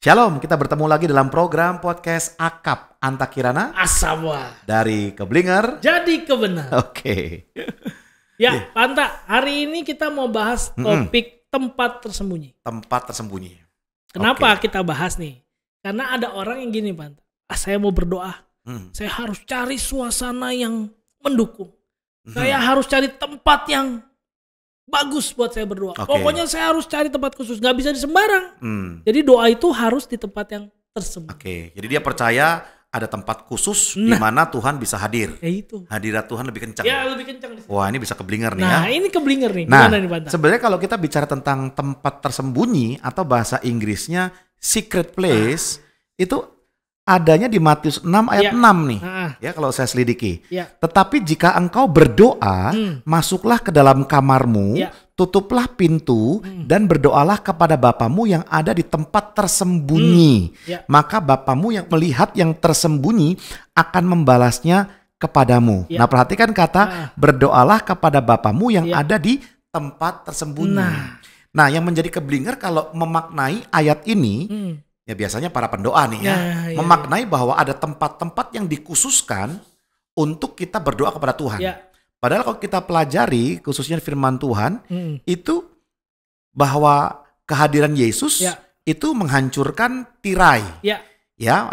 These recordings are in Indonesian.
Shalom, kita bertemu lagi dalam program podcast Akap Antakirana Asawa dari Keblinger. jadi kebenar. Oke. Ya, Pak Anta, hari ini kita mau bahas topik tempat tersembunyi. Tempat tersembunyi. Kenapa Oke. kita bahas nih? Karena ada orang yang gini, Pak Anta. Saya mau berdoa. Saya harus cari suasana yang mendukung. Saya harus cari tempat yang bagus buat saya berdoa. Oke. Pokoknya saya harus cari tempat khusus. Gak bisa di sembarang. Jadi Jadi doa itu harus di tempat yang tersembunyi. Oke, jadi dia percaya ada tempat khusus di mana Tuhan bisa hadir. Ya itu. Hadirat Tuhan lebih kencang. Ya lebih kencang di sini. Wah, ini bisa Keblinger nih Nah, ya. ini keblinger nih. Nah, Gimana nih, Pak Anta? sebenarnya kalau kita bicara tentang tempat tersembunyi atau bahasa Inggrisnya secret place, itu adanya di Matius 6 ayat Ya. 6 nih. Ah, Ya, kalau saya selidiki. ya. Tetapi jika engkau berdoa, masuklah ke dalam kamarmu, Ya. tutuplah pintu, dan berdoalah kepada Bapamu yang ada di tempat tersembunyi. Ya. Maka Bapamu yang melihat yang tersembunyi akan membalasnya kepadamu. Ya. Nah, perhatikan kata berdoalah kepada Bapamu yang Ya. ada di tempat tersembunyi. Nah. Yang menjadi Keblinger kalau memaknai ayat ini, ya biasanya para pendoa nih ya, Nah, iya, memaknai bahwa ada tempat-tempat yang dikhususkan untuk kita berdoa kepada Tuhan. Ya. Padahal kalau kita pelajari khususnya firman Tuhan, itu bahwa kehadiran Yesus Ya. itu menghancurkan tirai. Ya. Ya,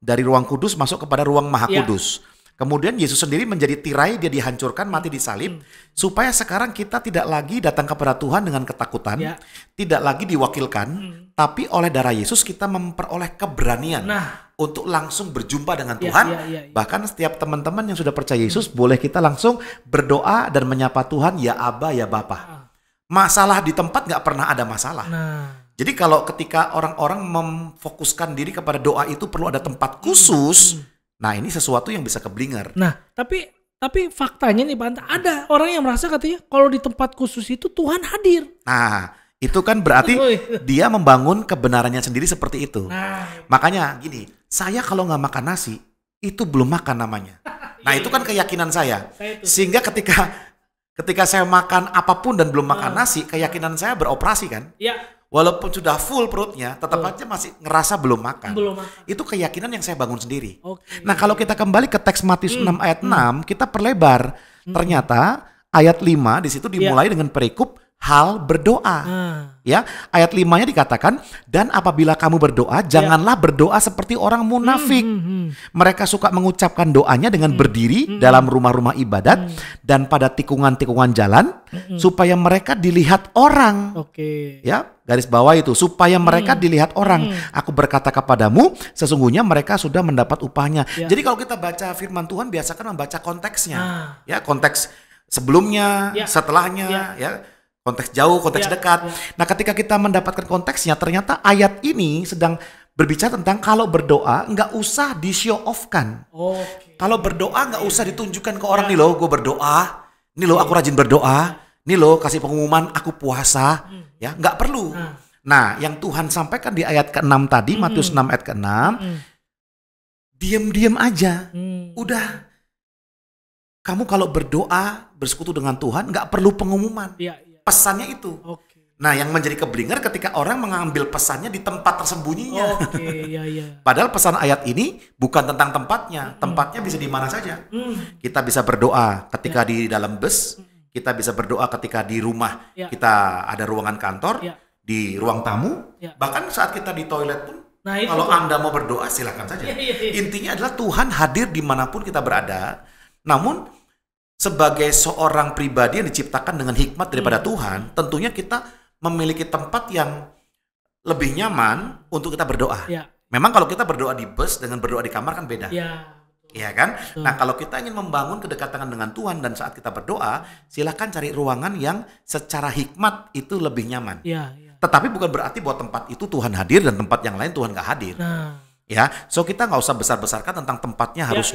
dari ruang kudus masuk kepada ruang maha Ya. kudus. Kemudian Yesus sendiri menjadi tirai, dia dihancurkan, mati disalib, supaya sekarang kita tidak lagi datang kepada Tuhan dengan ketakutan, Ya. tidak lagi diwakilkan, tapi oleh darah Yesus kita memperoleh keberanian Nah. untuk langsung berjumpa dengan Ya, Tuhan. ya. Bahkan setiap teman-teman yang sudah percaya Yesus, boleh kita langsung berdoa dan menyapa Tuhan, ya Aba, ya Bapa. Masalah di tempat nggak pernah ada masalah. Nah. Jadi kalau ketika orang-orang memfokuskan diri kepada doa itu perlu ada tempat khusus, nah ini sesuatu yang bisa Keblinger. Nah, tapi faktanya nih Pak Anta, ada orang yang merasa katanya kalau di tempat khusus itu Tuhan hadir. Nah, itu kan berarti dia membangun kebenarannya sendiri seperti itu. Nah. Makanya gini, saya kalau nggak makan nasi, itu belum makan namanya. Nah, itu kan keyakinan saya. Sehingga ketika saya makan apapun dan belum makan nasi, keyakinan saya beroperasi kan. Ya. Walaupun sudah full perutnya, tetap aja masih ngerasa belum makan. Belum makan. Itu keyakinan yang saya bangun sendiri. Oke. Nah, kalau kita kembali ke teks Matius 6 ayat 6, kita perlebar. Ternyata ayat 5 di situ dimulai dengan perikop hal berdoa. Ya, ayat 5-nya dikatakan, dan apabila kamu berdoa, janganlah berdoa seperti orang munafik. Mereka suka mengucapkan doanya dengan berdiri dalam rumah-rumah ibadat dan pada tikungan-tikungan jalan, supaya mereka dilihat orang. Oke. Ya, garis bawah itu, supaya mereka dilihat orang. Aku berkata kepadamu, sesungguhnya mereka sudah mendapat upahnya. Ya. Jadi kalau kita baca firman Tuhan, biasakan membaca konteksnya. Ah. Ya, konteks sebelumnya, Ya. setelahnya, ya. Konteks jauh, konteks dekat. Nah, ketika kita mendapatkan konteksnya, ternyata ayat ini sedang berbicara tentang kalau berdoa nggak usah di-show off-kan. Oke. Kalau berdoa nggak usah ditunjukkan ke orang, nih loh gue berdoa, nih loh aku rajin berdoa, nih loh kasih pengumuman aku puasa, ya nggak perlu. Nah, yang Tuhan sampaikan di ayat ke-6 tadi, Matius 6 ayat ke-6, diam-diam aja, udah. Kamu kalau berdoa, bersekutu dengan Tuhan, nggak perlu pengumuman. Iya. Pesannya itu. Oke. Nah, yang menjadi Keblinger ketika orang mengambil pesannya di tempat tersembunyinya. Oke, iya. Padahal pesan ayat ini bukan tentang tempatnya. Tempatnya bisa di mana saja. Kita bisa berdoa ketika di dalam bus, kita bisa berdoa ketika di rumah, Ya. kita ada ruangan kantor, Ya. di ruang tamu, Ya. bahkan saat kita di toilet pun, Nah, itu kalau tuh. Anda mau berdoa silakan saja. Iya. Intinya adalah Tuhan hadir dimanapun kita berada. Namun sebagai seorang pribadi yang diciptakan dengan hikmat daripada Tuhan, tentunya kita memiliki tempat yang lebih nyaman untuk kita berdoa. Ya. Memang kalau kita berdoa di bus dengan berdoa di kamar kan beda. Ya. Iya kan? Nah, kalau kita ingin membangun kedekatan dengan Tuhan dan saat kita berdoa, silakan cari ruangan yang secara hikmat itu lebih nyaman. Ya. Tetapi bukan berarti bahwa tempat itu Tuhan hadir dan tempat yang lain Tuhan nggak hadir. Nah. Ya, so kita nggak usah besar-besarkan tentang tempatnya harus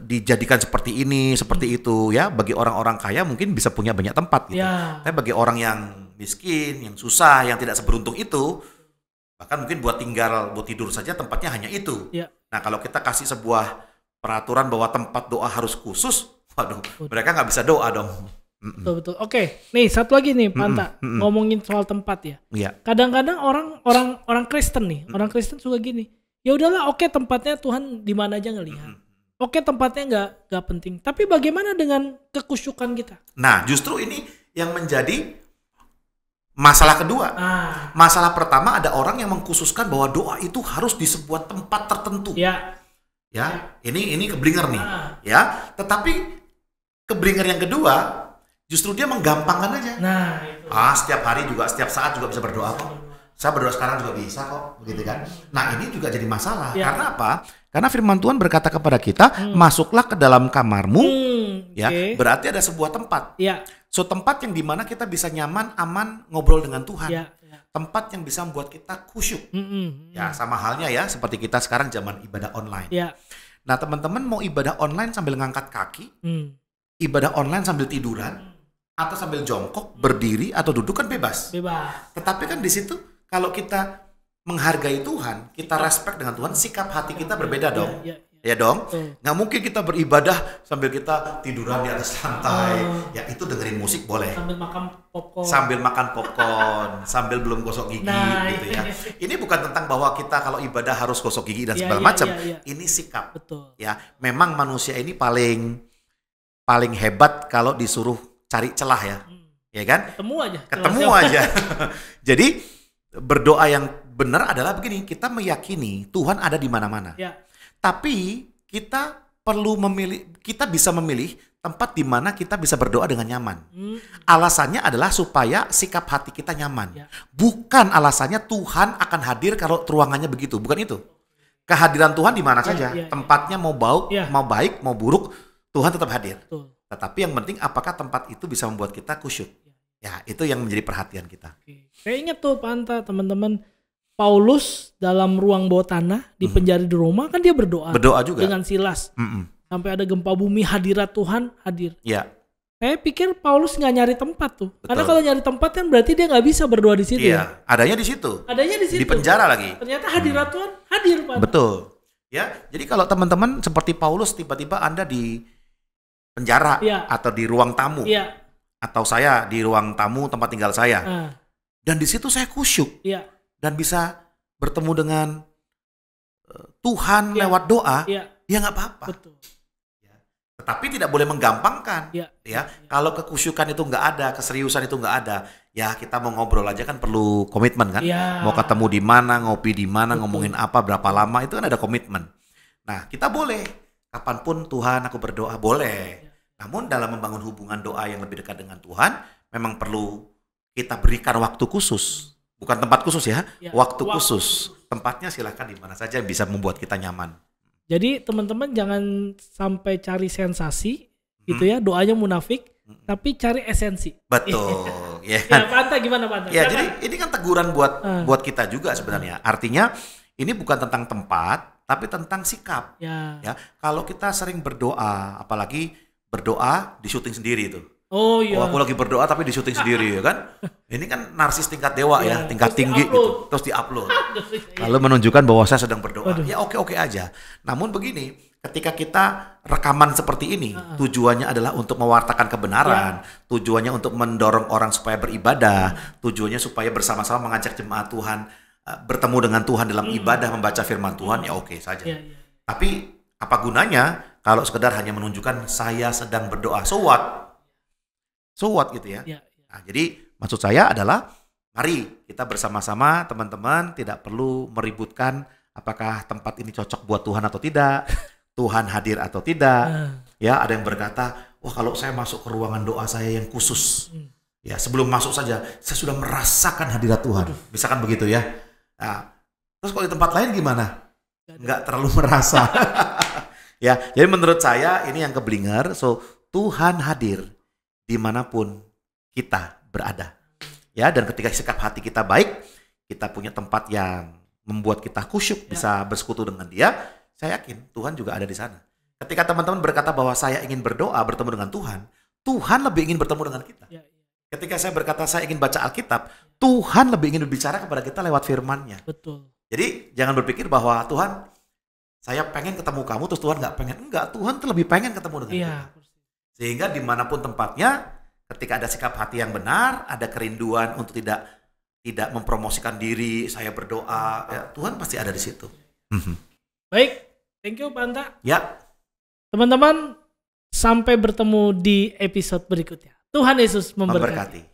dijadikan seperti ini, seperti itu ya. Bagi orang-orang kaya mungkin bisa punya banyak tempat gitu. Ya. Tapi bagi orang yang miskin, yang susah, yang tidak seberuntung itu, bahkan mungkin buat tidur saja tempatnya hanya itu. Ya. Nah, kalau kita kasih sebuah peraturan bahwa tempat doa harus khusus, waduh, mereka nggak bisa doa dong. Betul. Oke, nih satu lagi nih Panta, ngomongin soal tempat ya. Iya. Kadang-kadang orang Kristen nih, orang Kristen suka gini. Ya udahlah, oke, tempatnya Tuhan di mana aja ngelihat. Oke, tempatnya nggak penting. Tapi bagaimana dengan kekusyukan kita? Nah, justru ini yang menjadi masalah kedua. Masalah pertama, ada orang yang mengkhususkan bahwa doa itu harus di sebuah tempat tertentu. Ya. Ini keblinger nih. Ya, tetapi keblinger yang kedua justru dia menggampangkan aja. Nah, itu. Setiap hari juga, setiap saat juga bisa berdoa kok. Saya berdoa sekarang juga bisa kok, begitu kan? Nah, ini juga jadi masalah. Karena apa? Karena firman Tuhan berkata kepada kita, masuklah ke dalam kamarmu. Berarti ada sebuah tempat. So, tempat yang dimana kita bisa nyaman, aman, ngobrol dengan Tuhan. Tempat yang bisa membuat kita khusyuk. Ya, sama halnya ya, seperti kita sekarang zaman ibadah online. Nah, teman-teman mau ibadah online sambil ngangkat kaki, ibadah online sambil tiduran, atau sambil jongkok, berdiri, atau duduk kan bebas. Tetapi kan di situ, kalau kita menghargai Tuhan, kita respect dengan Tuhan, sikap hati kita berbeda dong. Ya dong, nggak mungkin kita beribadah sambil kita tiduran di atas lantai. Ya itu dengerin musik boleh. Sambil makan popcorn, sambil belum gosok gigi gitu ya. Ini bukan tentang bahwa kita kalau ibadah harus gosok gigi dan segala macam. Ini sikap. Betul. Ya, memang manusia ini paling hebat kalau disuruh cari celah ya. Ya kan? Ketemu aja. Jadi berdoa yang benar adalah begini, kita meyakini Tuhan ada di mana-mana. Tapi kita perlu memilih, kita bisa memilih tempat di mana kita bisa berdoa dengan nyaman. Alasannya adalah supaya sikap hati kita nyaman. Bukan alasannya Tuhan akan hadir kalau ruangannya begitu, bukan itu. Kehadiran Tuhan di mana saja, tempatnya mau baik, mau buruk, Tuhan tetap hadir. Tetapi yang penting apakah tempat itu bisa membuat kita khusyuk. Ya, itu yang menjadi perhatian kita. Saya ingat tuh Panta, teman-teman, Paulus dalam ruang bawah tanah di penjara di Roma kan dia berdoa juga dengan Silas. Sampai ada gempa bumi, hadirat Tuhan hadir. Saya pikir Paulus nggak nyari tempat tuh. Karena kalau nyari tempat kan berarti dia nggak bisa berdoa di situ. Adanya di situ. Di penjara lagi. Ternyata hadirat Tuhan hadir, Pak. Betul. Ya, jadi kalau teman-teman seperti Paulus tiba-tiba Anda di penjara atau di ruang tamu. Atau saya di ruang tamu tempat tinggal saya. Dan di situ saya khusyuk. Dan bisa bertemu dengan Tuhan lewat doa, ya nggak apa-apa. Tetapi tidak boleh menggampangkan. Kalau kekhusyukan itu nggak ada, keseriusan itu nggak ada, ya kita mau ngobrol aja kan perlu komitmen kan. Mau ketemu di mana, ngopi di mana, ngomongin apa, berapa lama, itu kan ada komitmen. Nah, kita boleh kapanpun Tuhan aku berdoa, boleh. Namun dalam membangun hubungan doa yang lebih dekat dengan Tuhan, memang perlu kita berikan waktu khusus. Bukan tempat khusus ya, waktu khusus. Tempatnya silakan di mana saja yang bisa membuat kita nyaman. Jadi teman-teman jangan sampai cari sensasi gitu ya, doanya munafik, tapi cari esensi. Betul. Ya, Panta gimana Panta? Ya, jadi ini kan teguran buat kita juga sebenarnya. Artinya ini bukan tentang tempat, tapi tentang sikap. Ya, kalau kita sering berdoa, apalagi berdoa di syuting sendiri itu. Aku lagi berdoa tapi di syuting sendiri ya kan. Ini kan narsis tingkat dewa ya, tingkat tinggi gitu. Terus di-upload. Lalu menunjukkan bahwa saya sedang berdoa. Ya oke-oke aja. Namun begini, ketika kita rekaman seperti ini, tujuannya adalah untuk mewartakan kebenaran, tujuannya untuk mendorong orang supaya beribadah, tujuannya supaya bersama-sama mengajak jemaat Tuhan bertemu dengan Tuhan dalam ibadah, membaca firman Tuhan, ya oke saja. Tapi apa gunanya kalau sekedar hanya menunjukkan saya sedang berdoa? So what gitu ya. Nah, jadi maksud saya adalah mari kita bersama-sama teman-teman tidak perlu meributkan apakah tempat ini cocok buat Tuhan atau tidak, Tuhan hadir atau tidak. Ya, ada yang berkata, wah kalau saya masuk ke ruangan doa saya yang khusus, ya sebelum masuk saja saya sudah merasakan hadirat Tuhan. Misalkan begitu ya. Nah, terus kalau di tempat lain gimana? Nggak terlalu merasa. Ya, jadi menurut saya ini yang keblinger. So Tuhan hadir dimanapun kita berada, ya. Dan ketika sikap hati kita baik, kita punya tempat yang membuat kita khusyuk, bisa bersekutu dengan Dia. Saya yakin Tuhan juga ada di sana. Ketika teman-teman berkata bahwa saya ingin berdoa bertemu dengan Tuhan, Tuhan lebih ingin bertemu dengan kita. Ketika saya berkata saya ingin baca Alkitab, Tuhan lebih ingin berbicara kepada kita lewat firman-Nya. Betul. Jadi jangan berpikir bahwa Tuhan, saya pengen ketemu kamu, terus Tuhan nggak pengen. Enggak, Tuhan tuh lebih pengen ketemu dengan kita. Sehingga dimanapun tempatnya, Ketika ada sikap hati yang benar, ada kerinduan untuk tidak mempromosikan diri, saya berdoa, ya, Tuhan pasti ada di situ. Baik, thank you Pak Anta. Ya. Teman-teman, sampai bertemu di episode berikutnya. Tuhan Yesus memberkati.